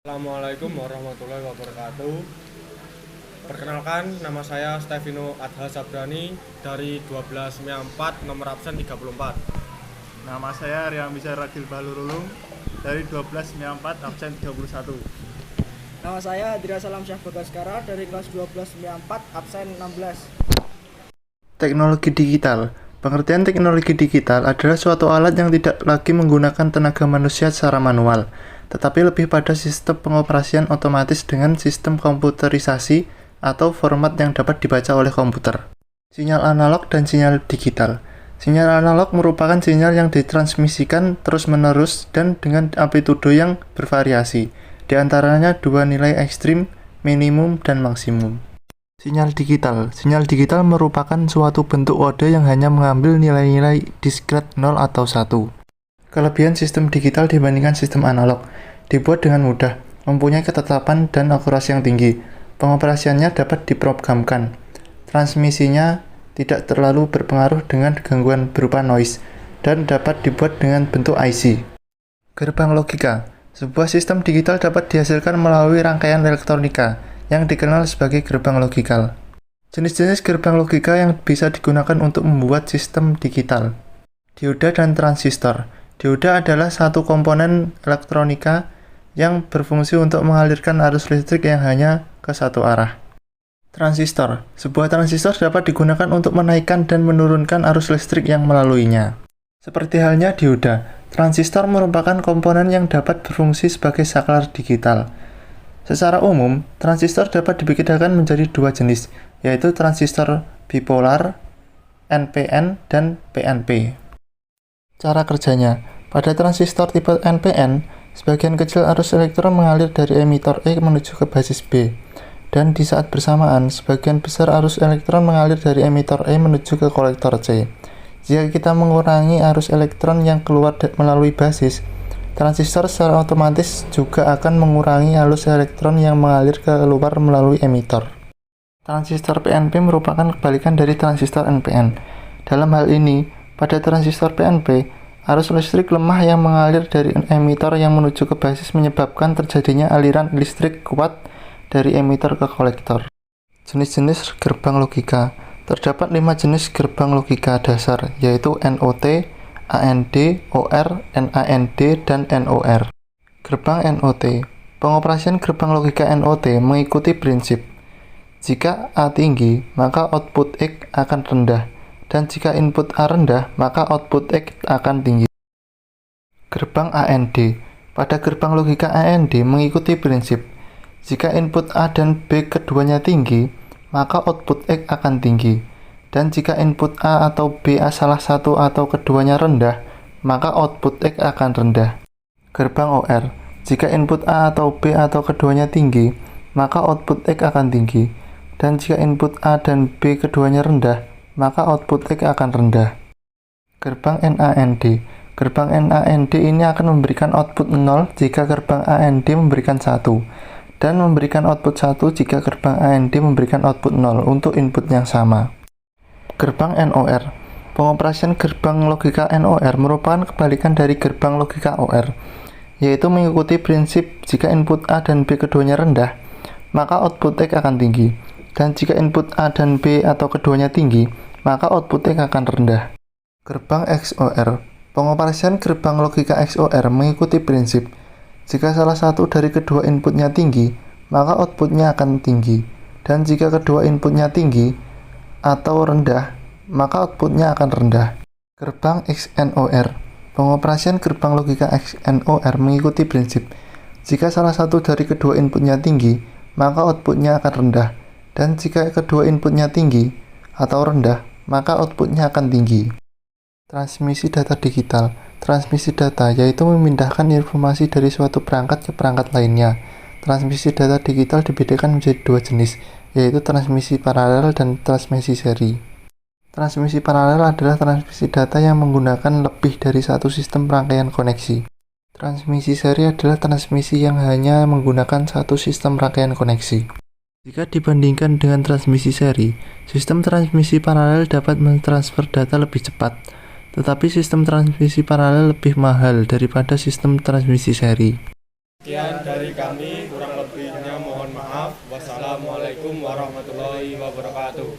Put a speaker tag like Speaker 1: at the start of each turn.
Speaker 1: Assalamualaikum warahmatullahi wabarakatuh. Perkenalkan, nama saya Stefino Adha Sabrani dari 12 MIA 4 nomor absen 34.
Speaker 2: Nama saya Riam Bisa Ragil Balurulung dari 12 MIA 4 absen 31.
Speaker 3: Nama saya Adria Salam Syah Bagaskara dari kelas 12 MIA 4 absen 16.
Speaker 4: Teknologi digital. Pengertian teknologi digital adalah suatu alat yang tidak lagi menggunakan tenaga manusia secara manual, tetapi lebih pada sistem pengoperasian otomatis dengan sistem komputerisasi atau format yang dapat dibaca oleh komputer. Sinyal analog dan sinyal digital. Sinyal analog merupakan sinyal yang ditransmisikan terus-menerus dan dengan amplitudo yang bervariasi, di antaranya dua nilai ekstrim, minimum, dan maksimum. Sinyal digital merupakan suatu bentuk kode yang hanya mengambil nilai-nilai diskret 0 atau 1. Kelebihan sistem digital dibandingkan sistem analog: dibuat dengan mudah, mempunyai ketetapan dan akurasi yang tinggi, pengoperasiannya dapat diprogramkan, transmisinya tidak terlalu berpengaruh dengan gangguan berupa noise, dan dapat dibuat dengan bentuk IC. Gerbang logika. Sebuah sistem digital dapat dihasilkan melalui rangkaian elektronika yang dikenal sebagai gerbang logikal. Jenis-jenis gerbang logika yang bisa digunakan untuk membuat sistem digital. Dioda dan transistor. Dioda adalah satu komponen elektronika yang berfungsi untuk mengalirkan arus listrik yang hanya ke satu arah. Transistor. Sebuah transistor dapat digunakan untuk menaikkan dan menurunkan arus listrik yang melaluinya. Seperti halnya dioda, transistor merupakan komponen yang dapat berfungsi sebagai saklar digital. Secara umum, transistor dapat dibedakan menjadi dua jenis, yaitu transistor bipolar, NPN, dan PNP. Cara kerjanya. Pada transistor tipe NPN, sebagian kecil arus elektron mengalir dari emitor E menuju ke basis B, dan di saat bersamaan, sebagian besar arus elektron mengalir dari emitor E menuju ke kolektor C. Jika kita mengurangi arus elektron yang keluar melalui basis, transistor secara otomatis juga akan mengurangi arus elektron yang mengalir keluar melalui emitor. Transistor PNP merupakan kebalikan dari transistor NPN. Dalam hal ini, pada transistor PNP, arus listrik lemah yang mengalir dari emitor yang menuju ke basis menyebabkan terjadinya aliran listrik kuat dari emitor ke kolektor. Jenis-jenis gerbang logika. Terdapat 5 jenis gerbang logika dasar, yaitu NOT, AND, OR, NAND, dan NOR. Gerbang NOT. Pengoperasian gerbang logika NOT mengikuti prinsip: jika A tinggi, maka output X akan rendah, dan jika input A rendah, maka output X akan tinggi. Gerbang AND. Pada gerbang logika AND mengikuti prinsip: jika input A dan B keduanya tinggi, maka output X akan tinggi. Dan jika input A atau B salah satu atau keduanya rendah, maka output X akan rendah. Gerbang OR. Jika input A atau B atau keduanya tinggi, maka output X akan tinggi. Dan jika input A dan B keduanya rendah, maka output X akan rendah. Gerbang NAND. Gerbang NAND ini akan memberikan output 0 jika gerbang AND memberikan 1, dan memberikan output 1 jika gerbang AND memberikan output 0 untuk input yang sama. Gerbang NOR. Pengoperasian gerbang logika NOR merupakan kebalikan dari gerbang logika OR, yaitu mengikuti prinsip jika input A dan B keduanya rendah, maka output X akan tinggi, dan jika input A dan B atau keduanya tinggi, maka output X akan rendah. Gerbang XOR. Pengoperasian gerbang logika XOR mengikuti prinsip jika salah satu dari kedua inputnya tinggi, maka outputnya akan tinggi, dan jika kedua inputnya tinggi atau rendah, maka outputnya akan rendah. Gerbang XNOR. Pengoperasian gerbang logika XNOR mengikuti prinsip jika salah satu dari kedua inputnya tinggi, maka outputnya akan rendah, dan jika kedua inputnya tinggi atau rendah, maka outputnya akan tinggi. Transmisi data digital. Transmisi data yaitu memindahkan informasi dari suatu perangkat ke perangkat lainnya. Transmisi data digital dibedakan menjadi dua jenis, yaitu transmisi paralel dan transmisi seri. Transmisi paralel adalah transmisi data yang menggunakan lebih dari satu sistem rangkaian koneksi. Transmisi seri adalah transmisi yang hanya menggunakan satu sistem rangkaian koneksi. Jika dibandingkan dengan transmisi seri, sistem transmisi paralel dapat mentransfer data lebih cepat, tetapi sistem transmisi paralel lebih mahal daripada sistem transmisi seri.
Speaker 1: Sekian dari kami, kurang lebihnya mohon maaf. Wassalamualaikum warahmatullahi wabarakatuh.